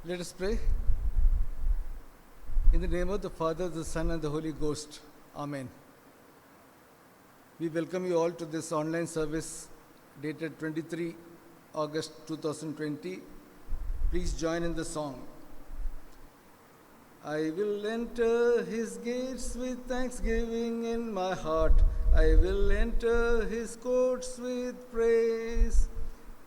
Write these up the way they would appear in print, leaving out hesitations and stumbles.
Let us pray. In the name of the Father, the Son, and the Holy Ghost. Amen. We welcome you all to this online service dated 23 August 2020. Please join in the song. I will enter his gates with thanksgiving in my heart. I will enter his courts with praise.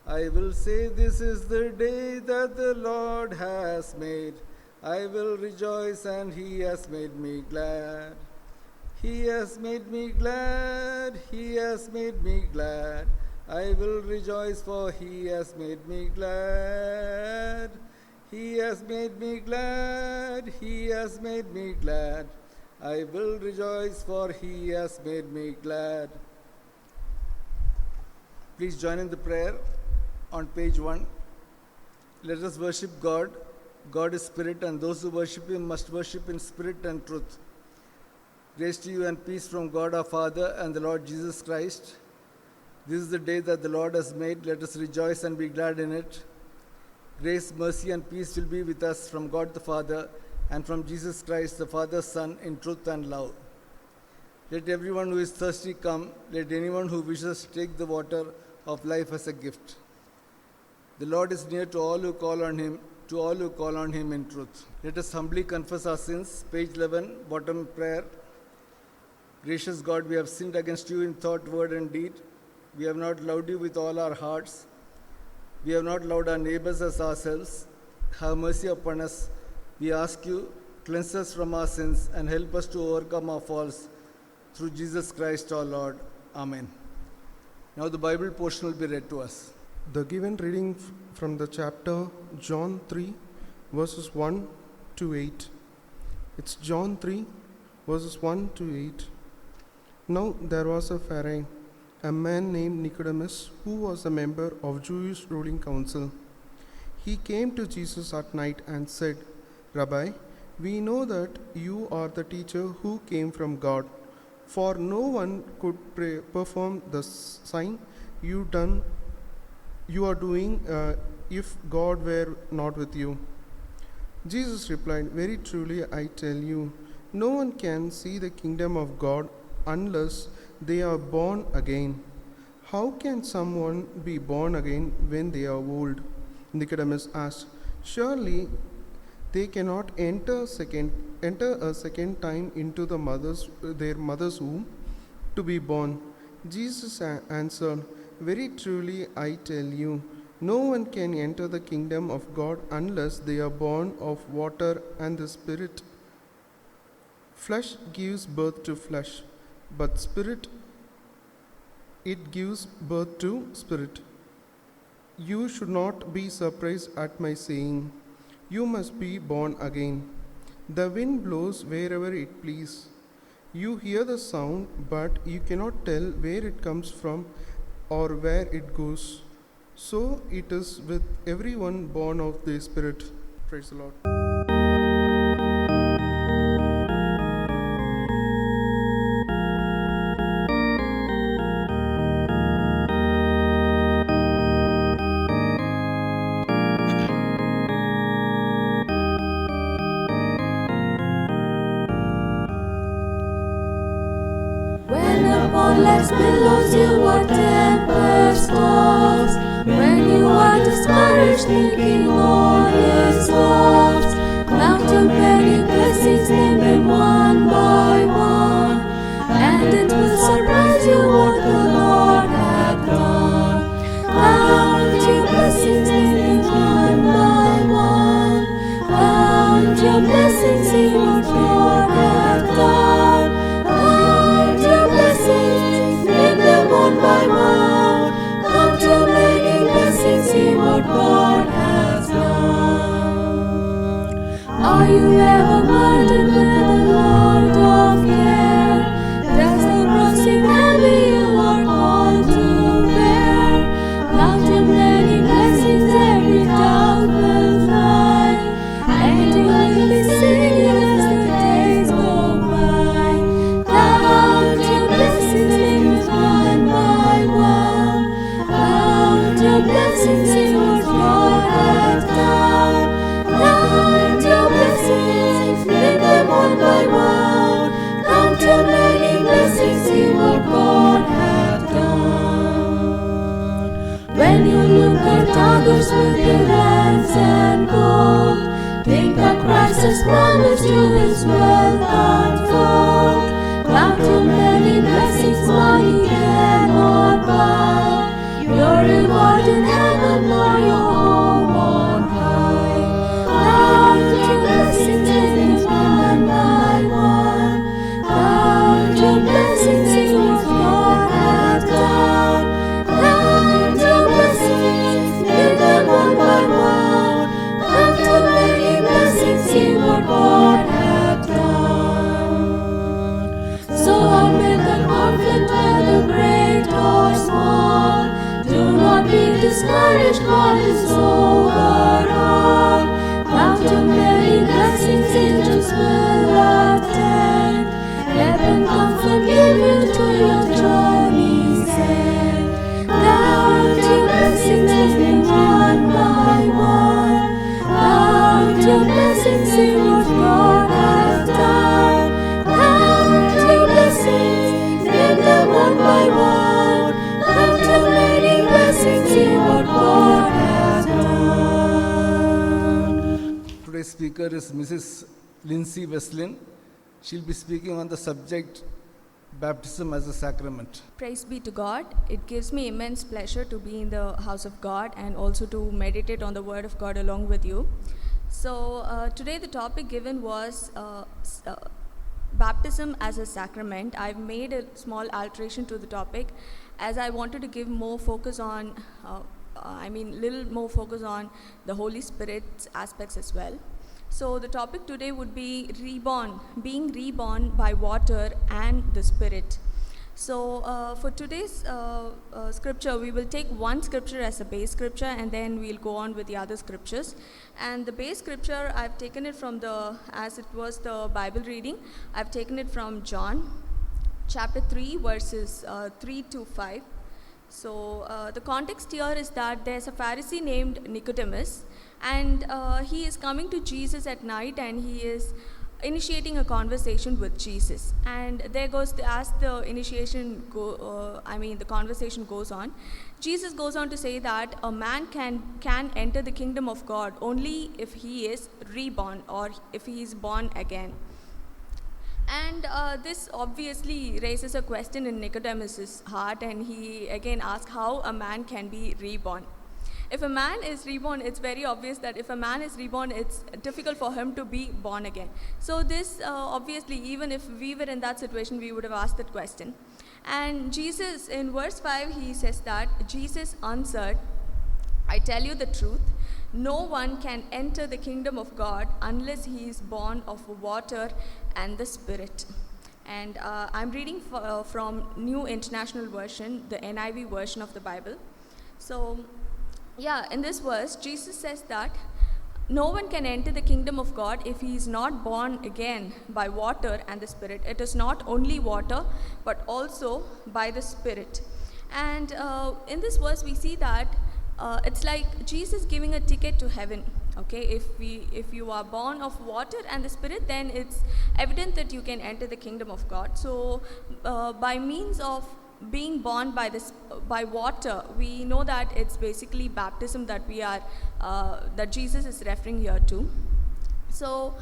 I will say, this is the day that the Lord has made. I will rejoice, and he has made me glad. He has made me glad. He has made me glad. I will rejoice, for he has made me glad. He has made me glad. He has made me glad. I will rejoice, for he has made me glad. Please join in the prayer on page 1. Let us worship God. God is spirit, and those who worship him must worship in spirit and truth. Grace to you and peace from God our Father and the Lord Jesus Christ. This is the day that the Lord has made. Let us rejoice and be glad in it. Grace, mercy, and peace will be with us from God the Father and from Jesus Christ, the Father's Son, in truth and love. Let everyone who is thirsty come. Let anyone who wishes take the water of life as a gift. The Lord is near to all who call on him, in truth. Let us humbly confess our sins. Page 11, bottom prayer. Gracious God, we have sinned against you in thought, word, and deed. We have not loved you with all our hearts. We have not loved our neighbors as ourselves. Have mercy upon us. We ask you, cleanse us from our sins and help us to overcome our faults through Jesus Christ our Lord. Amen. Now the Bible portion will be read to us. The given reading from the chapter John 3, verses 1 to 8. It's John 3, verses 1 to 8. Now there was a Pharisee, a man named Nicodemus, who was a member of Jewish ruling council. He came to Jesus at night and said, Rabbi, we know that you are the teacher who came from God, for no one could perform the sign you are doing if God were not with you. Jesus replied, Very truly I tell you, no one can see the kingdom of God unless they are born again. How can someone be born again when they are old? Nicodemus asked. Surely they cannot enter a second time into their mother's womb to be born. Jesus answered, Very truly I tell you, no one can enter the kingdom of God unless they are born of water and the Spirit. Flesh gives birth to flesh, but Spirit, it gives birth to spirit. You should not be surprised at my saying, You must be born again. The wind blows wherever it pleases. You hear the sound, but you cannot tell where it comes from or where it goes. So it is with everyone born of the Spirit. Praise the Lord. Upon life's billows you are tempest tossed, when you are discouraged thinking all is lost, count your many blessings, name them one by one, and it will surprise you what the Lord hath done. Count your blessings, name them one by one, count your blessings, see what the Lord hath done. Count your blessings, name them one by one. Count your many blessings, see what God has done. Are you ever burdened with the load of care? Does the crossing heavy you are called to bear? Count your many blessings, every doubt will fly, and you will be singing as the days go by. Count your blessings, name them one by one. Count your blessings, see what God hath done. has promised you His wealth unfold. Count your many blessings money cannot buy. Your reward in heaven or your home on high. Count your blessings in His one by one. Count your blessings in what God has done. Count your blessings, give them one by one. Count your many blessings, see what God hath done. So amid the conflict, whether great or small, do not be discouraged, God is over all. Count your many blessings, angels will attend. Heaven comfort give you to your journey's end. Count your blessings, living one by one. Count your blessings, see what God hath done. Count your blessings, give them one by one. Count your many blessings, see what God hath done. Today's speaker is Mrs. Lindsay Weslin. She'll be speaking on the subject baptism as a sacrament. Praise be to God. It gives me immense pleasure to be in the house of God and also to meditate on the word of God along with you. So today the topic given was baptism as a sacrament. I've made a small alteration to the topic as I wanted to give more focus on, little more focus on the Holy Spirit's aspects as well. So the topic today would be reborn, being reborn by water and the Spirit. So for today's scripture, we will take one scripture as a base scripture and then we'll go on with the other scriptures. And the base scripture, I've taken it from as it was the Bible reading, I've taken it from John chapter 3 verses 3 to 5. So the context here is that there's a Pharisee named Nicodemus, and he is coming to Jesus at night and he is initiating a conversation with Jesus. And there goes as the the conversation goes on, Jesus goes on to say that a man can enter the kingdom of God only if he is reborn or if he is born again. And this obviously raises a question in Nicodemus' heart, and he again asks how a man can be reborn. If a man is reborn, it's very obvious that if a man is reborn, it's difficult for him to be born again. So this obviously, even if we were in that situation, we would have asked that question. And Jesus, in verse 5, he says that, Jesus answered, I tell you the truth, no one can enter the kingdom of God unless he is born of water and the Spirit. And I'm reading from New International Version, the NIV version of the Bible. So, in this verse, Jesus says that no one can enter the kingdom of God if he is not born again by water and the Spirit. It is not only water, but also by the Spirit. And in this verse, we see that it's like Jesus giving a ticket to heaven. Okay, if you are born of water and the Spirit, then it's evident that you can enter the kingdom of God. So by means of being born by water, we know that it's basically baptism that that Jesus is referring here to. So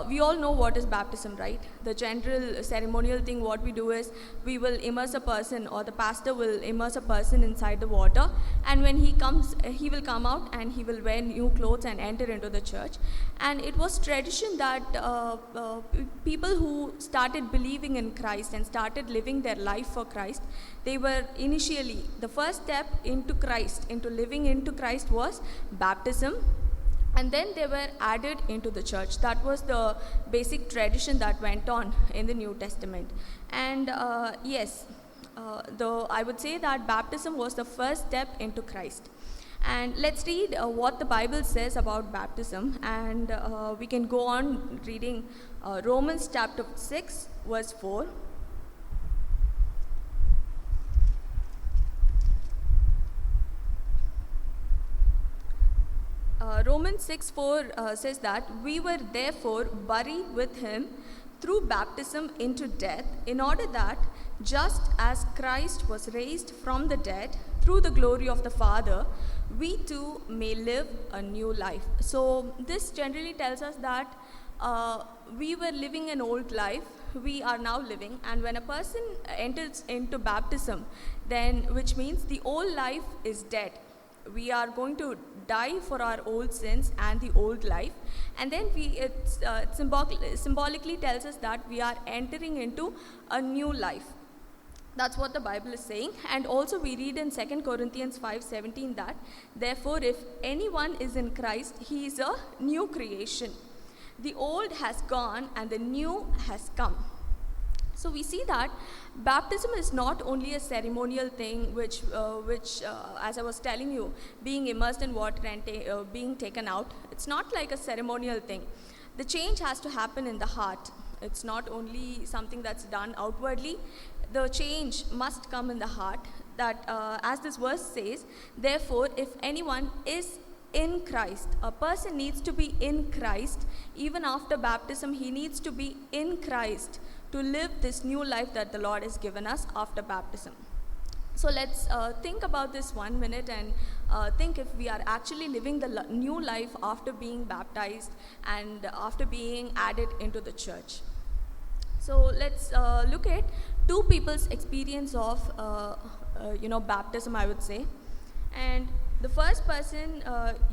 we all know what is baptism, right? The general ceremonial thing, what we do is we will immerse a person, or the pastor will immerse a person inside the water, and when he comes, he will come out and he will wear new clothes and enter into the church. And it was tradition that people who started believing in Christ and started living their life for Christ, they were initially, the first step into Christ, into living into Christ, was baptism. And then they were added into the church. That was the basic tradition that went on in the New Testament. And I would say that baptism was the first step into Christ. And let's read what the Bible says about baptism. And we can go on reading Romans chapter 6, verse 4. Romans 6:4 says that we were therefore buried with him through baptism into death, in order that just as Christ was raised from the dead through the glory of the Father, we too may live a new life. So this generally tells us that we were living an old life, we are now living, and when a person enters into baptism, then which means the old life is dead. We are going to die for our old sins and the old life, and then symbolically tells us that we are entering into a new life. That's what the Bible is saying. And also we read in 2 Corinthians 5:17 that, therefore, if anyone is in Christ, he is a new creation. The old has gone and the new has come. So we see that baptism is not only a ceremonial thing, which as I was telling you, being immersed in water and being taken out. It's not like a ceremonial thing. The change has to happen in the heart. It's not only something that's done outwardly. The change must come in the heart. That, as this verse says, therefore, if anyone is in Christ, a person needs to be in Christ. Even after baptism, he needs to be in Christ to live this new life that the Lord has given us after baptism. So let's think about this 1 minute and think if we are actually living the new life after being baptized and after being added into the church. So let's look at two people's experience of baptism, I would say. And the first person,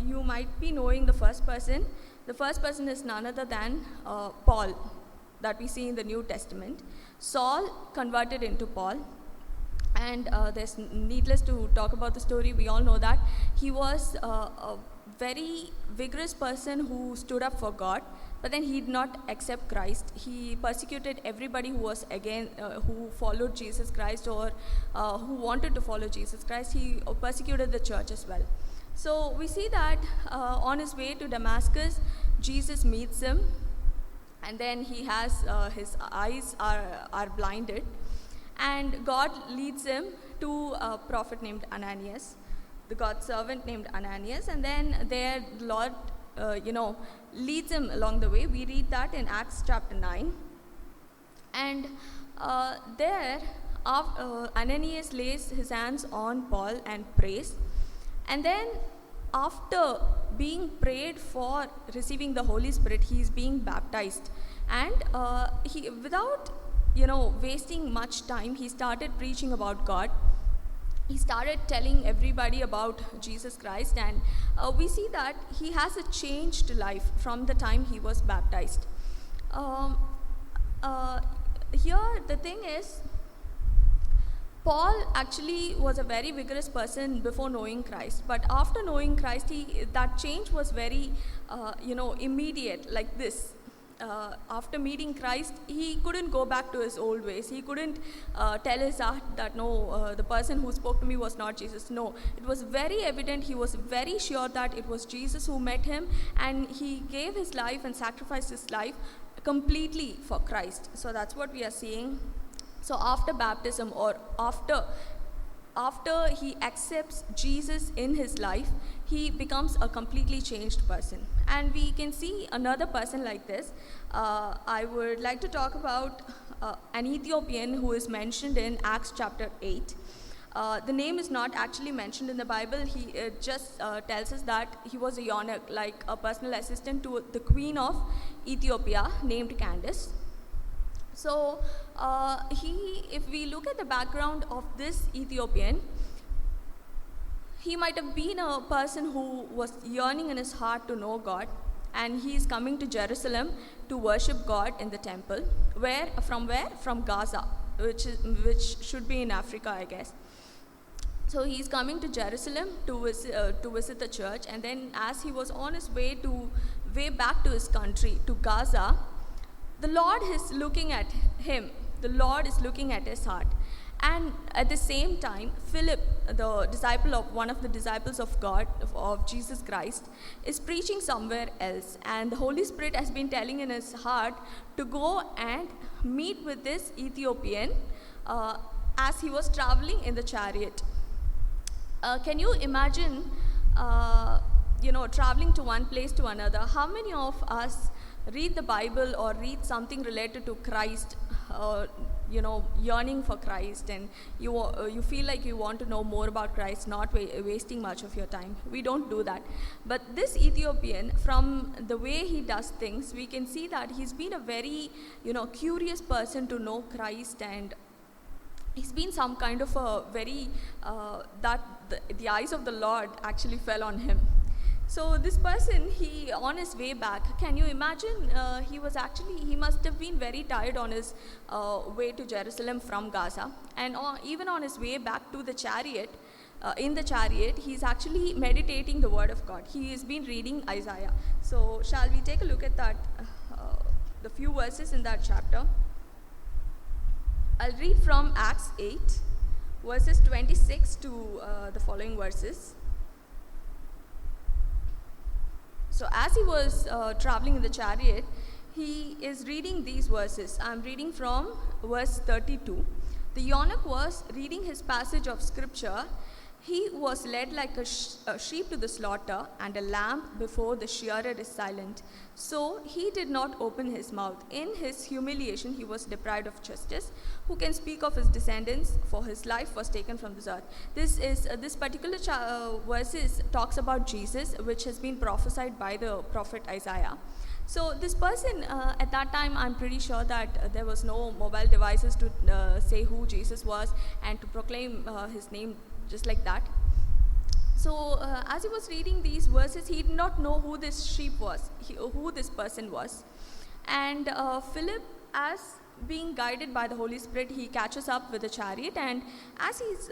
you might be knowing the first person. The first person is none other than Paul, that we see in the New Testament. Saul converted into Paul, and there's needless to talk about the story. We all know that he was a very vigorous person who stood up for God, but then he did not accept Christ. He persecuted everybody who was who followed Jesus Christ or who wanted to follow Jesus Christ. He persecuted the church as well. So we see that on his way to Damascus, Jesus meets him, and then he has his eyes are blinded, and God leads him to a prophet named Ananias, the God's servant named Ananias, and then there the Lord leads him along the way. We read that in Acts chapter 9, and there Ananias lays his hands on Paul and prays, and then after being prayed for receiving the Holy Spirit, he is being baptized, and he, without wasting much time, he started preaching about God. He started telling everybody about Jesus Christ, and we see that he has a changed life from the time he was baptized. Here the thing is, Paul actually was a very vigorous person before knowing Christ, but after knowing Christ, that change was very immediate, like this. After meeting Christ, he couldn't go back to his old ways. He couldn't tell his heart that no, the person who spoke to me was not Jesus. No, it was very evident. He was very sure that it was Jesus who met him, and he gave his life and sacrificed his life completely for Christ. So that's what we are seeing. So after baptism, or after he accepts Jesus in his life, he becomes a completely changed person. And we can see another person like this. I would like to talk about an Ethiopian who is mentioned in Acts chapter 8. The name is not actually mentioned in the Bible. He just tells us that he was a eunuch, like a personal assistant to the queen of Ethiopia named Candace. So if we look at the background of this Ethiopian, he might have been a person who was yearning in his heart to know God, and he is coming to Jerusalem to worship God in the temple. From Gaza, which should be in Africa, I guess. So he's coming to Jerusalem to visit the church, and then as he was on his way back to his country, to Gaza, the Lord is looking at him. The Lord is looking at his heart. And at the same time, Philip, one of the disciples of God, of Jesus Christ, is preaching somewhere else. And the Holy Spirit has been telling in his heart to go and meet with this Ethiopian as he was traveling in the chariot. Can you imagine, traveling to one place to another? How many of us read the Bible or read something related to Christ yearning for Christ, and you feel like you want to know more about Christ, not wasting much of your time. We don't do that. But this Ethiopian, from the way he does things, we can see that he's been a very curious person to know Christ, and he's been some kind of a very the eyes of the Lord actually fell on him. So this person, he on his way back, can you imagine, he must have been very tired on his way to Jerusalem from Gaza, and even on his way back to the chariot, in the chariot, he's actually meditating the word of God. He has been reading Isaiah. So shall we take a look at that, the few verses in that chapter? I'll read from Acts 8, verses 26 to the following verses. So as he was traveling in the chariot, he is reading these verses. I'm reading from verse 32. The eunuch was reading his passage of scripture. He was led like a sheep to the slaughter, and a lamb before the shearer is silent. So he did not open his mouth. In his humiliation, he was deprived of justice. Who can speak of his descendants? For his life was taken from this earth. This particular verses talks about Jesus, which has been prophesied by the prophet Isaiah. So this person, at that time, I'm pretty sure that there was no mobile devices to say who Jesus was and to proclaim his name just like that. So as he was reading these verses, he did not know who this sheep was, who this person was. And Philip, as being guided by the Holy Spirit, he catches up with the chariot, and as he's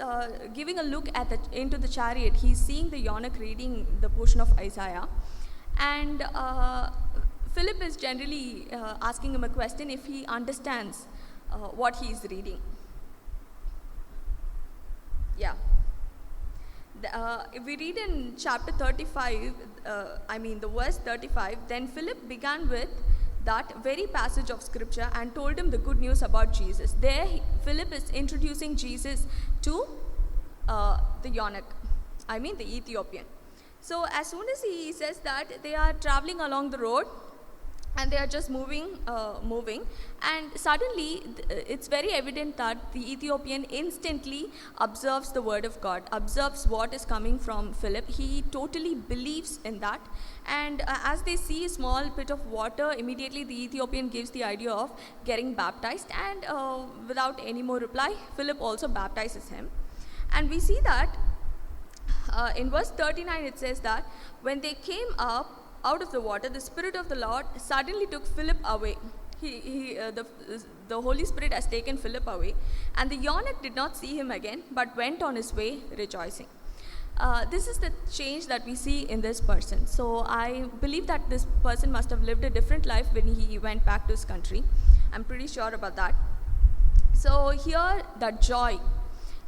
giving a look at into the chariot, he's seeing the eunuch reading the portion of Isaiah. And Philip is generally asking him a question if he understands what he is reading. Yeah. If we read in chapter 35, the verse 35, then Philip began with that very passage of scripture and told him the good news about Jesus. There, Philip is introducing Jesus to the eunuch, the Ethiopian. So as soon as he says that, they are traveling along the road, and they are just moving, and suddenly it's very evident that the Ethiopian instantly observes the word of God, observes what is coming from Philip. He totally believes in that, and as they see a small bit of water, immediately the Ethiopian gives the idea of getting baptized, and without any more reply, Philip also baptizes him. And we see that in verse 39 it says that when they came up out of the water, the Spirit of the Lord suddenly took Philip away. The Holy Spirit has taken Philip away, and the eunuch did not see him again, but went on his way rejoicing. This is the change that we see in this person. So I believe that this person must have lived a different life when he went back to his country. I'm pretty sure about that. So here, that joy,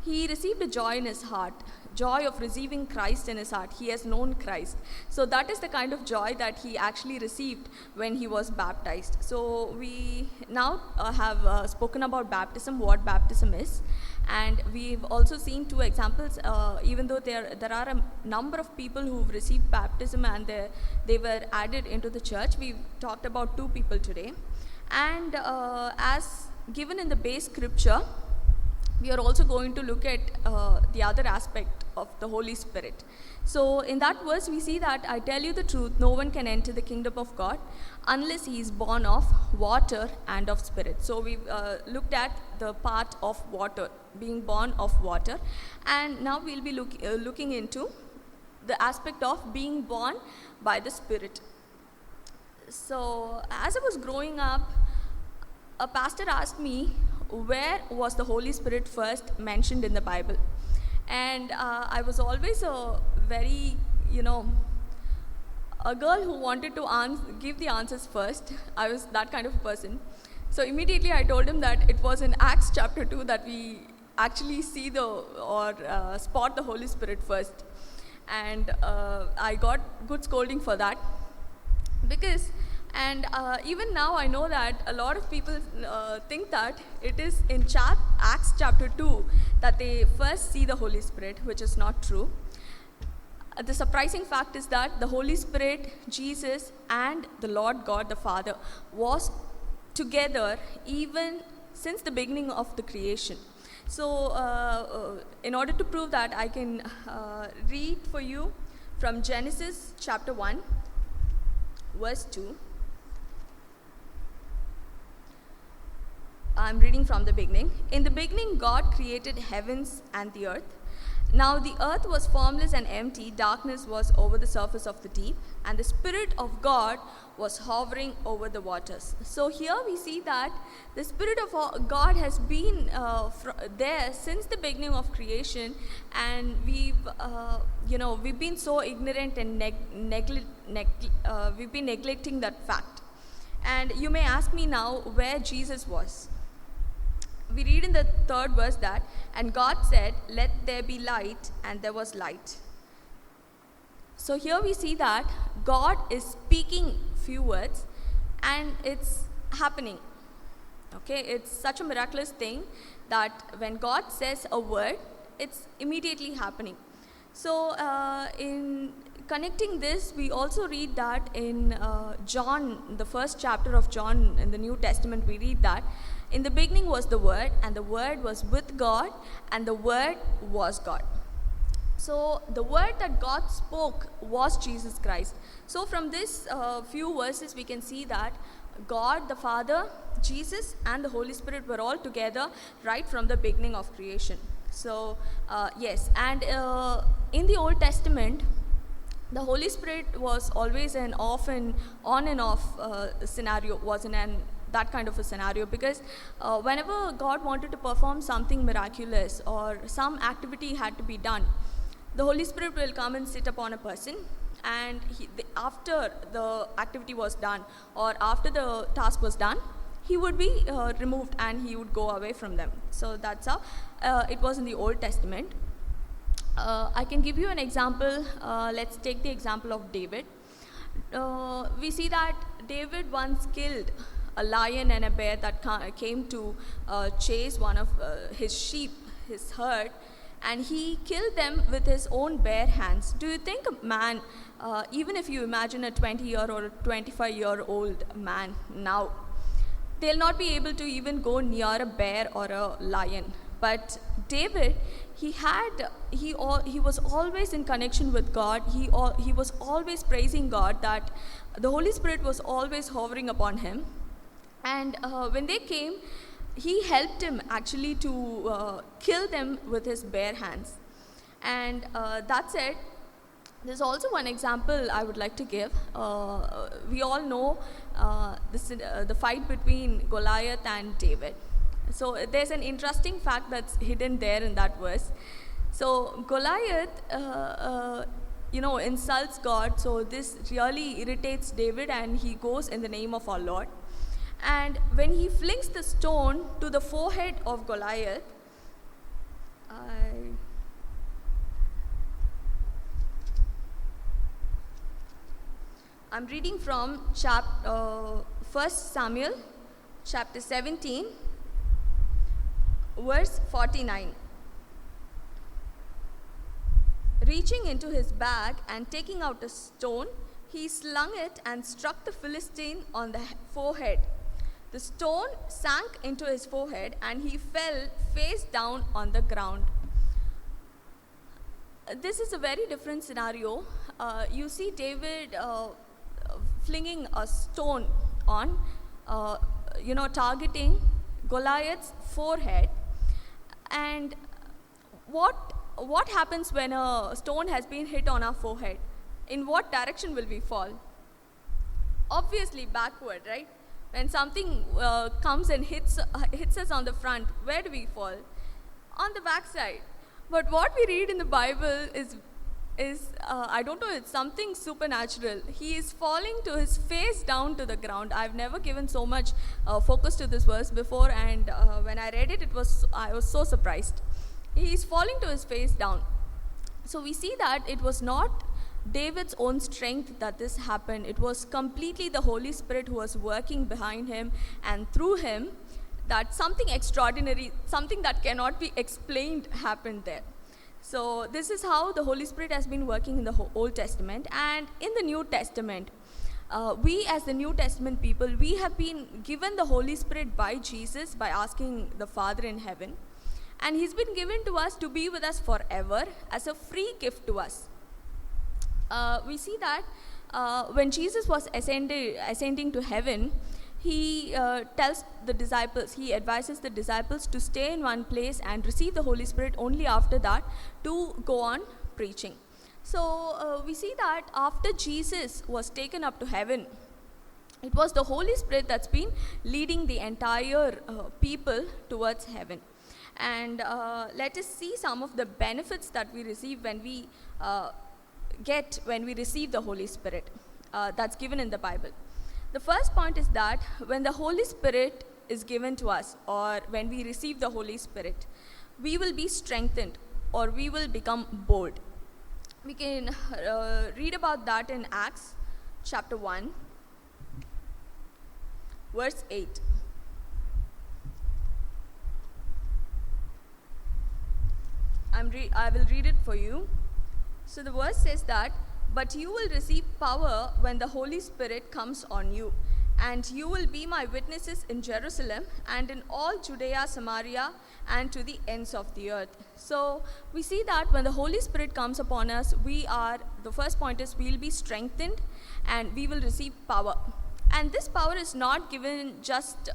he received a joy in his heart. Joy of receiving Christ in his heart. He has known Christ. So that is the kind of joy that he actually received when he was baptized. So we now have spoken about baptism, what baptism is. And we've also seen two examples, even though there are a number of people who've received baptism and they were added into the church. We've talked about two people today. And as given in the base scripture, we are also going to look at the other aspect of the Holy Spirit. So in that verse, we see that, I tell you the truth, no one can enter the kingdom of God unless he is born of water and of spirit. So we've looked at the part of water, being born of water. And now we'll be looking into the aspect of being born by the Spirit. So as I was growing up, a pastor asked me, where was the Holy Spirit first mentioned in the Bible? And I was always a very, a girl who wanted to give the answers first. I was that kind of person. So immediately I told him that it was in Acts chapter 2 that we actually see spot the Holy Spirit first. And I got good scolding for that. Even now I know that a lot of people think that it is in Acts chapter 2 that they first see the Holy Spirit, which is not true. The surprising fact is that the Holy Spirit, Jesus, and the Lord God the Father was together even since the beginning of the creation. So, in order to prove that, I can read for you from Genesis chapter 1, verse 2. I'm reading from the beginning. In the beginning, God created heavens and the earth. Now the earth was formless and empty, darkness was over the surface of the deep, and the Spirit of God was hovering over the waters. So here we see that the Spirit of God has been there since the beginning of creation, and we've been so ignorant and we've been neglecting that fact. And you may ask me now where Jesus was. We read in the 3rd verse that, and God said, "Let there be light," and there was light. So here we see that God is speaking few words and it's happening. Okay, it's such a miraculous thing that when God says a word, it's immediately happening. So in connecting this, we also read that in John, the 1st chapter of John in the New Testament, we read that in the beginning was the Word, and the Word was with God, and the Word was God. So the word that God spoke was Jesus Christ. So from this few verses, we can see that God the Father, Jesus, and the Holy Spirit were all together right from the beginning of creation. So yes, and in the Old Testament, the Holy Spirit was always an on and off scenario, wasn't that kind of a scenario, because whenever God wanted to perform something miraculous or some activity had to be done, the Holy Spirit will come and sit upon a person, and after the activity was done or after the task was done, he would be removed and he would go away from them. So that's how it was in the Old Testament. I can give you an example. Let's take the example of David. We see that David once killed a lion and a bear that came to chase one of his sheep, his herd, and he killed them with his own bare hands. Do you think a man, even if you imagine a 20-year or a 25-year-old man now, they'll not be able to even go near a bear or a lion. But David, he was always in connection with God. He was always praising God, that the Holy Spirit was always hovering upon him. And when they came, he helped him actually to kill them with his bare hands. And that's it. There's also one example I would like to give. We all know the fight between Goliath and David. So there's an interesting fact that's hidden there in that verse. So Goliath, insults God. So this really irritates David, and he goes in the name of our Lord. And when he flings the stone to the forehead of Goliath, I'm reading from 1 Samuel chapter 17, verse 49. Reaching into his bag and taking out a stone, he slung it and struck the Philistine on the forehead. The stone sank into his forehead and he fell face down on the ground. This is a very different scenario. You see David flinging a stone on, targeting Goliath's forehead. And what happens when a stone has been hit on our forehead? In what direction will we fall? Obviously backward, right? When something comes and hits us on the front, where do we fall? On the backside. But what we read in the Bible is I don't know, it's something supernatural. He is falling to his face down to the ground. I've never given so much focus to this verse before, and when I read it, I was so surprised. He is falling to his face down. So we see that it was not David's own strength that this happened. It was completely the Holy Spirit who was working behind him and through him, that something extraordinary, something that cannot be explained happened there. So this is how the Holy Spirit has been working in the Old Testament. And in the New Testament, we as the New Testament people, we have been given the Holy Spirit by Jesus by asking the Father in heaven. And He's been given to us to be with us forever as a free gift to us. We see that when Jesus was ascending to heaven, He tells the disciples, He advises the disciples to stay in one place and receive the Holy Spirit only after that to go on preaching. So we see that after Jesus was taken up to heaven, it was the Holy Spirit that's been leading the entire people towards heaven. And let us see some of the benefits that we receive when we receive the Holy Spirit that's given in the Bible. The first point is that when the Holy Spirit is given to us, or when we receive the Holy Spirit, we will be strengthened, or we will become bold. We can read about that in Acts chapter 1, verse 8. I will read it for you. So the verse says that, "But you will receive power when the Holy Spirit comes on you, and you will be my witnesses in Jerusalem and in all Judea, Samaria, and to the ends of the earth." So we see that when the Holy Spirit comes upon us, the first point is we'll be strengthened and we will receive power. And this power is not given just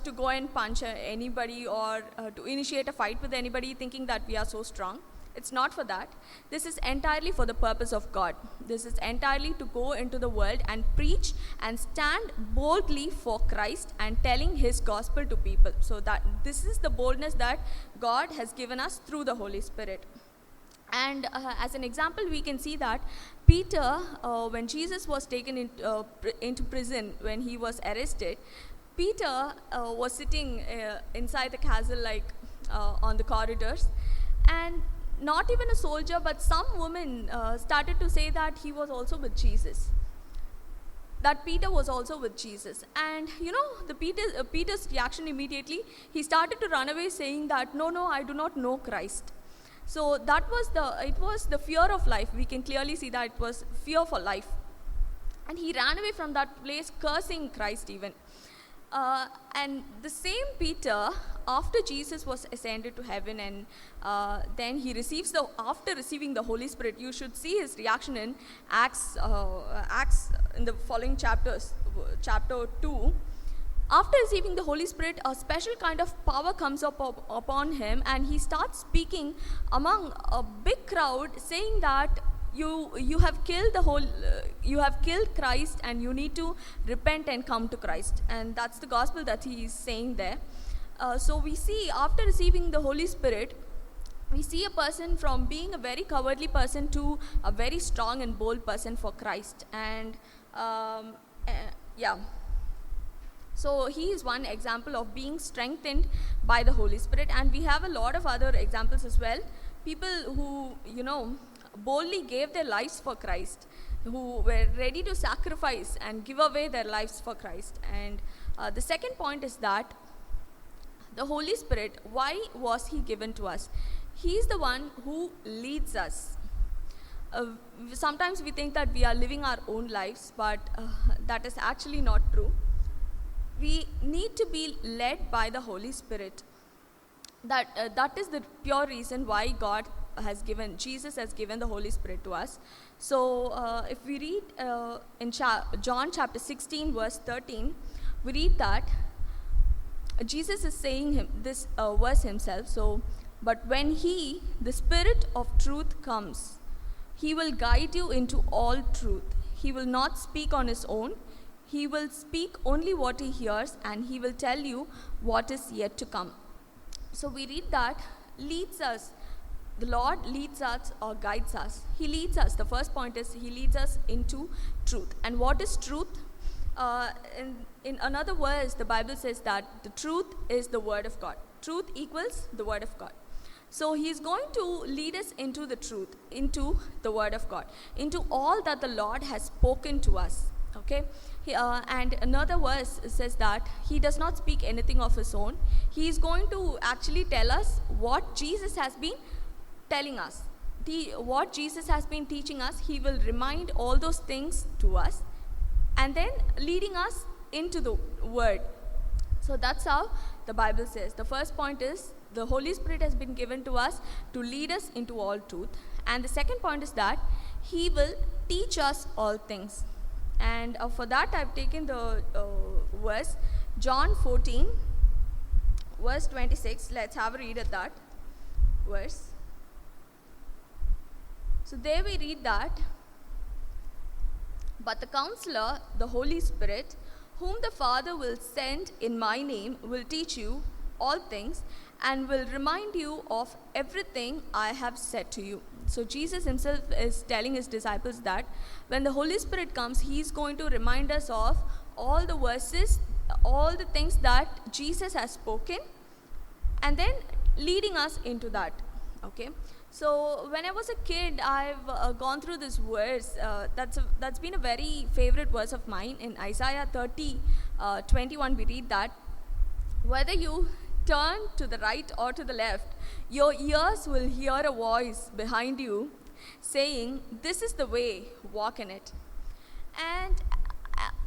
to go and punch anybody, or to initiate a fight with anybody thinking that we are so strong. It's not for that. This is entirely for the purpose of God. This is entirely to go into the world and preach and stand boldly for Christ and telling His gospel to people. So that this is the boldness that God has given us through the Holy Spirit. And as an example, we can see that Peter, when Jesus was taken into prison, when he was arrested, Peter was sitting inside the castle, on the corridors, and not even a soldier, but some women started to say that he was also with Jesus, that Peter was also with Jesus. And Peter's reaction immediately, he started to run away saying that, no, I do not know Christ. So it was the fear of life. We can clearly see that it was fear for life. And he ran away from that place cursing Christ even. And the same Peter, after Jesus was ascended to heaven, and then he after receiving the Holy Spirit, you should see his reaction in Acts in the following chapters, chapter 2. After receiving the Holy Spirit, a special kind of power comes upon him, and he starts speaking among a big crowd, saying that you have killed Christ, and you need to repent and come to Christ. And that's the gospel that he is saying there. So we see, after receiving the Holy Spirit, we see a person from being a very cowardly person to a very strong and bold person for Christ. And so he is one example of being strengthened by the Holy Spirit. And we have a lot of other examples as well. People who, boldly gave their lives for Christ, who were ready to sacrifice and give away their lives for Christ. And the second point is that the Holy Spirit, why was He given to us? He is the one who leads us. Sometimes we think that we are living our own lives, but that is actually not true. We need to be led by the Holy Spirit. That is the pure reason why Jesus has given the Holy Spirit to us. So if we read in John chapter 16, verse 13, we read that Jesus is saying this verse himself. So, "But when He, the Spirit of truth, comes, He will guide you into all truth. He will not speak on His own. He will speak only what He hears, and He will tell you what is yet to come." So we read that the Lord leads us or guides us. He leads us. The first point is He leads us into truth. And what is truth? In another verse, the Bible says that the truth is the Word of God. Truth equals the Word of God. So He is going to lead us into the truth, into the Word of God, into all that the Lord has spoken to us. Okay, and another verse says that He does not speak anything of His own. He is going to actually tell us what Jesus has been telling us. what Jesus has been teaching us, He will remind all those things to us and then leading us into the Word. So that's how the Bible says. The first point is the Holy Spirit has been given to us to lead us into all truth. And the second point is that He will teach us all things. And for that I've taken the verse, John 14, verse 26. Let's have a read at that verse. So there we read that, "But the Counselor, the Holy Spirit, whom the Father will send in my name, will teach you all things and will remind you of everything I have said to you." So Jesus himself is telling his disciples that when the Holy Spirit comes, he's going to remind us of all the verses, all the things that Jesus has spoken, and then leading us into that. Okay. So when I was a kid, I've gone through this verse. That's been a very favorite verse of mine. In Isaiah 30, 21, we read that, "Whether you turn to the right or to the left, your ears will hear a voice behind you saying, 'This is the way, walk in it.'" And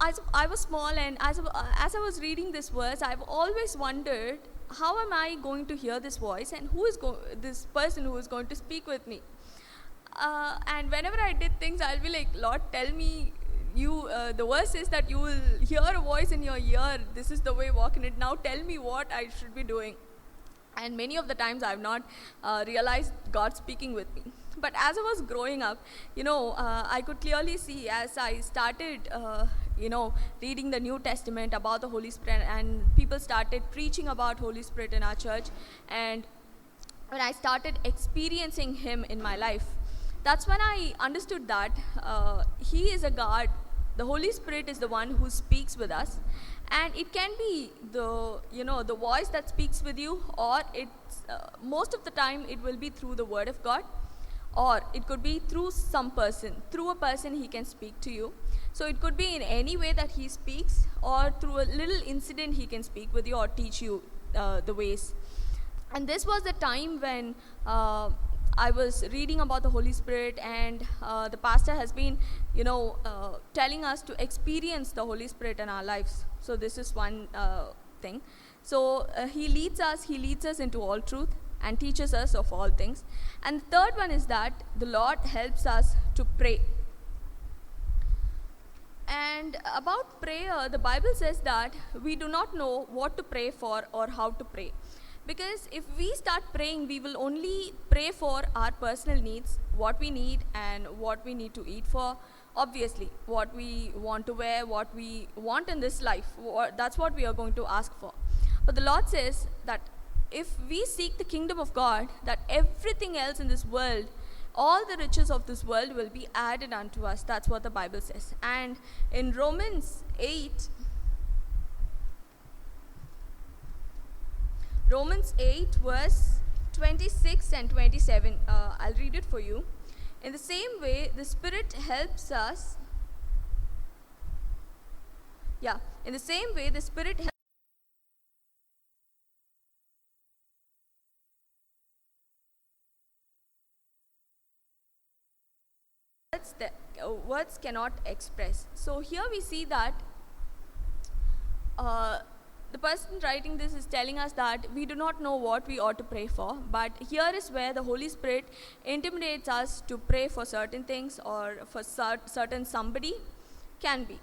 as I was small, and as I was reading this verse, I've always wondered, how am I going to hear this voice, and who is this person who is going to speak with me? And whenever I did things, I'll be like, "Lord, tell me, the verse says that you will hear a voice in your ear. This is the way, walk in it. Now tell me what I should be doing." And many of the times I've not realized God speaking with me. But as I was growing up, I could clearly see as I started, reading the New Testament about the Holy Spirit, and people started preaching about Holy Spirit in our church, and when I started experiencing Him in my life, that's when I understood that He is a God. The Holy Spirit is the one who speaks with us, and it can be the voice that speaks with you, or it's most of the time it will be through the Word of God, or it could be through through a person He can speak to you. So it could be in any way that He speaks, or through a little incident He can speak with you or teach you the ways. And this was the time when I was reading about the Holy Spirit, and the pastor has been, telling us to experience the Holy Spirit in our lives. So this is one thing. So He leads us into all truth and teaches us of all things. And the third one is that the Lord helps us to pray. And about prayer, the Bible says that we do not know what to pray for or how to pray. Because if we start praying, we will only pray for our personal needs, what we need and what we need to eat for. Obviously, what we want to wear, what we want in this life, that's what we are going to ask for. But the Lord says that if we seek the kingdom of God, that everything else in this world, all the riches of this world will be added unto us. That's what the Bible says. And in Romans 8, verse 26 and 27, I'll read it for you. "In the same way, the Spirit helps us." In the same way, the Spirit helps. Words cannot express. So here we see that the person writing this is telling us that we do not know what we ought to pray for, but here is where the Holy Spirit intimidates us to pray for certain things or for certain somebody can be.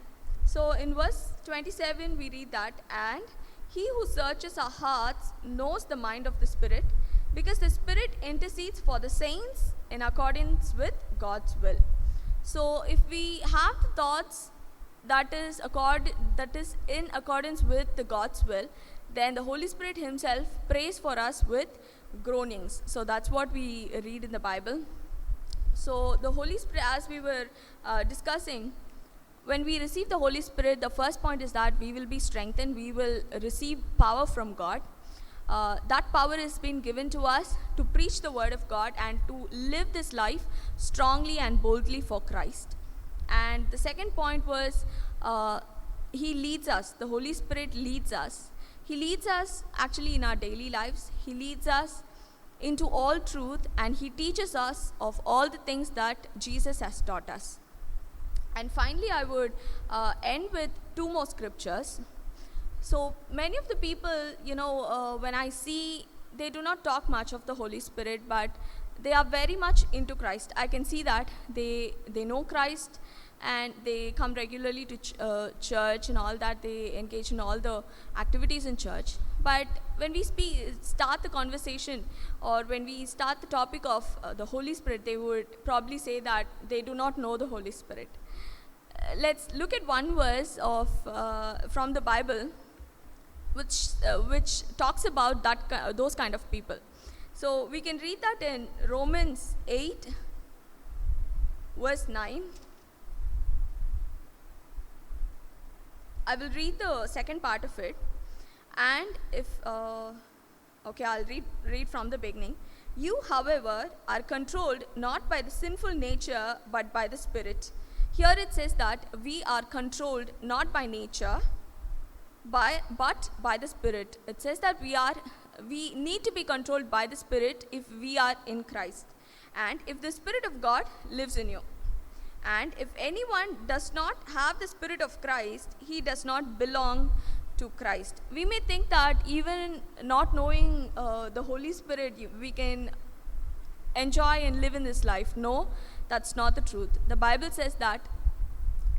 So in verse 27 we read that, "And He who searches our hearts knows the mind of the Spirit, because the Spirit intercedes for the saints in accordance with God's will." So if we have the thoughts that is in accordance with the God's will, then the Holy Spirit Himself prays for us with groanings. So that's what we read in the Bible. So the Holy Spirit, as we were discussing, when we receive the Holy Spirit, the first point is that we will be strengthened. We will receive power from God. That power has been given to us to preach the Word of God and to live this life strongly and boldly for Christ. And the second point was He leads us. The Holy Spirit leads us. He leads us actually in our daily lives. He leads us into all truth, and he teaches us of all the things that Jesus has taught us. And finally, I would end with two more scriptures. So many of the people, when I see, they do not talk much of the Holy Spirit, but they are very much into Christ. I can see that they know Christ, and they come regularly to church and all that. They engage in all the activities in church. But when we start the conversation, or when we start the topic of the Holy Spirit, they would probably say that they do not know the Holy Spirit. Let's look at one verse of from the Bible, which talks about those kind of people. So we can read that in Romans 8, verse 9. I will read the second part of it, and I'll read from the beginning. You, however, are controlled not by the sinful nature, but by the Spirit. Here it says that we are controlled not by nature, but by the Spirit. It says that we need to be controlled by the Spirit if we are in Christ, and if the Spirit of God lives in you. And if anyone does not have the Spirit of Christ, he does not belong to Christ. We may think that even not knowing the Holy Spirit, we can enjoy and live in this life. No, that's not the truth. The Bible says that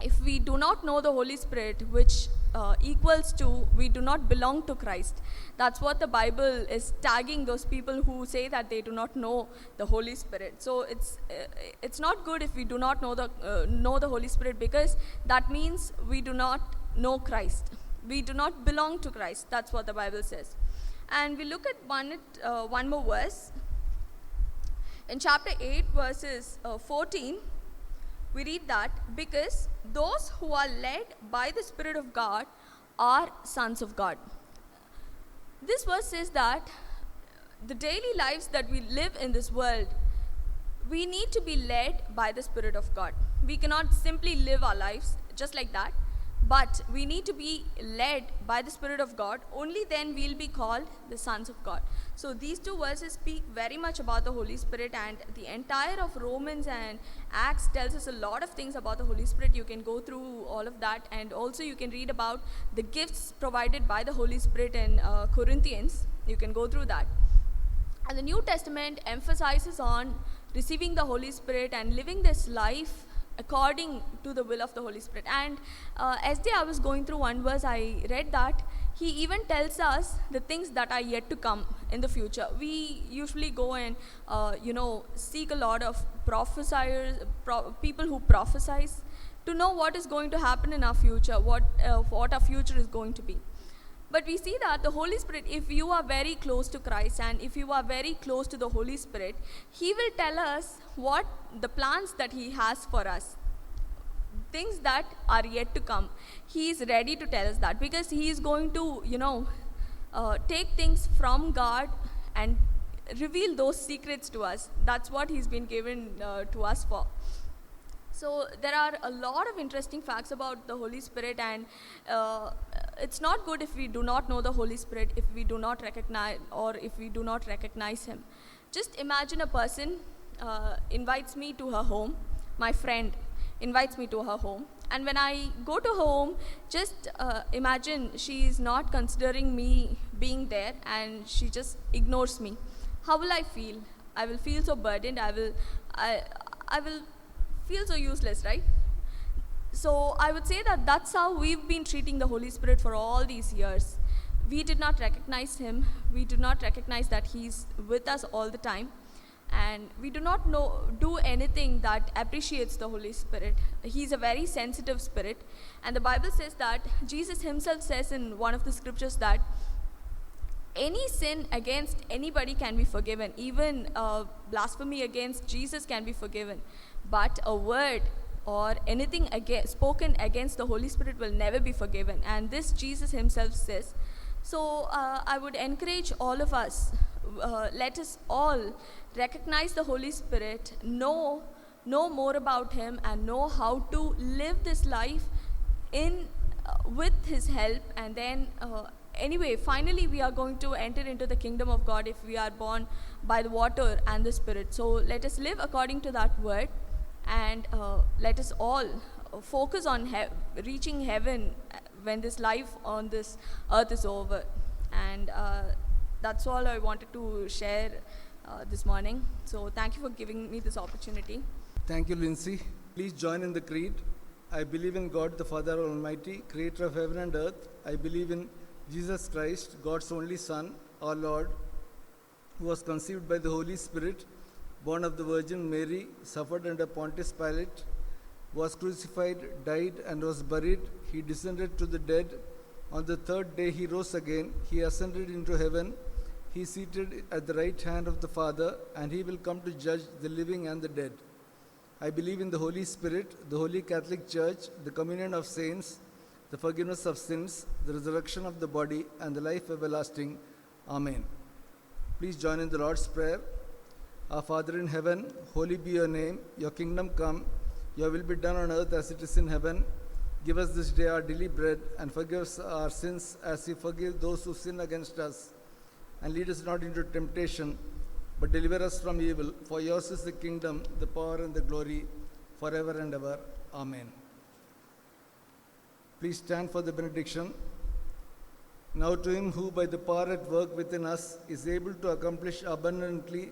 if we do not know the Holy Spirit, which equals to we do not belong to Christ. That's what the Bible is tagging those people who say that they do not know the Holy Spirit. So it's not good if we do not know the Holy Spirit, because that means we do not know Christ. We do not belong to Christ. That's what the Bible says. And we look at one more verse. In chapter 8, verses 14, we read that, because those who are led by the Spirit of God are sons of God. This verse says that the daily lives that we live in this world, we need to be led by the Spirit of God. We cannot simply live our lives just like that, but we need to be led by the Spirit of God. Only then we'll be called the sons of God. So these two verses speak very much about the Holy Spirit, and the entire of Romans and Acts tells us a lot of things about the Holy Spirit. You can go through all of that, and also you can read about the gifts provided by the Holy Spirit in Corinthians. You can go through that. And the New Testament emphasizes on receiving the Holy Spirit and living this life according to the will of the Holy Spirit. And yesterday I was going through one verse, I read that he even tells us the things that are yet to come in the future. We usually go and seek a lot of prophesiers, people who prophesize, to know what is going to happen in our future, what our future is going to be. But we see that the Holy Spirit, if you are very close to Christ and if you are very close to the Holy Spirit, He will tell us what the plans that He has for us, things that are yet to come. He is ready to tell us that, because He is going to, take things from God and reveal those secrets to us. That's what He's been given to us for. So there are a lot of interesting facts about the Holy Spirit, and it's not good if we do not know the Holy Spirit, if we do not recognize, or if we do not recognize Him. Just imagine a person invites me to her home. My friend invites me to her home, and when I go to her home, just imagine she is not considering me being there and she just ignores me. How will I feel? I will feel so burdened. I will feel so useless, right? So I would say that that's how we've been treating the Holy Spirit for all these years. We did not recognize Him. We do not recognize that He's with us all the time. And we do not do anything that appreciates the Holy Spirit. He's a very sensitive spirit. And the Bible says that Jesus Himself says in one of the scriptures that any sin against anybody can be forgiven. Even blasphemy against Jesus can be forgiven. But a word or anything spoken against the Holy Spirit will never be forgiven. And this Jesus Himself says. So I would encourage all of us, let us all recognize the Holy Spirit, know more about Him, and know how to live this life with His help, and then anyway, finally we are going to enter into the kingdom of God if we are born by the water and the Spirit. So let us live according to that word, and let us all focus on reaching heaven when this life on this earth is over. And that's all I wanted to share this morning. So thank you for giving me this opportunity. Thank you, Lindsay. Please join in the creed. I believe in God, the Father Almighty, creator of heaven and earth. I believe in Jesus Christ, God's only Son, our Lord, who was conceived by the Holy Spirit, born of the Virgin Mary, suffered under Pontius Pilate, was crucified, died, and was buried. He descended to the dead. On the third day he rose again. He ascended into heaven. He is seated at the right hand of the Father, and he will come to judge the living and the dead. I believe in the Holy Spirit, the Holy Catholic Church, the communion of saints, the forgiveness of sins, the resurrection of the body, and the life everlasting. Amen. Please join in the Lord's Prayer. Our Father in heaven, holy be your name. Your kingdom come. Your will be done on earth as it is in heaven. Give us this day our daily bread, and forgive us our sins as we forgive those who sin against us. And lead us not into temptation, but deliver us from evil. For yours is the kingdom, the power, and the glory, forever and ever. Amen. Please stand for the benediction. Now to him who by the power at work within us is able to accomplish abundantly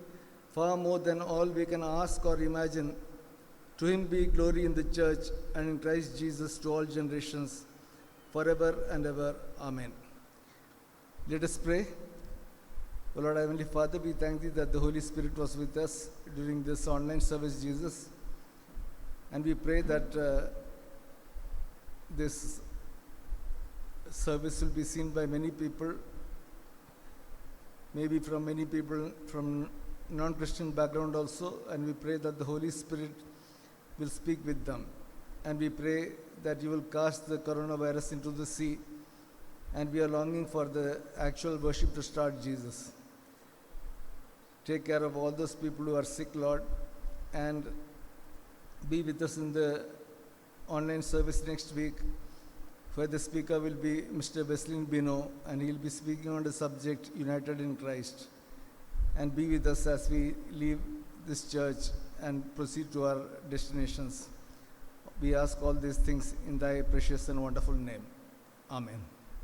far more than all we can ask or imagine, to him be glory in the church and in Christ Jesus to all generations, forever and ever. Amen. Let us pray. O Lord, Heavenly Father, we thank Thee that the Holy Spirit was with us during this online service, Jesus. And we pray that this service will be seen by many people, maybe from many people from non-Christian background also. And we pray that the Holy Spirit will speak with them. And we pray that You will cast the coronavirus into the sea. And we are longing for the actual worship to start, Jesus. Take care of all those people who are sick, Lord, and be with us in the online service next week, where the speaker will be Mr. Wesleyan Bino, and he'll be speaking on the subject United in Christ. And be with us as we leave this church and proceed to our destinations. We ask all these things in Thy precious and wonderful name. Amen.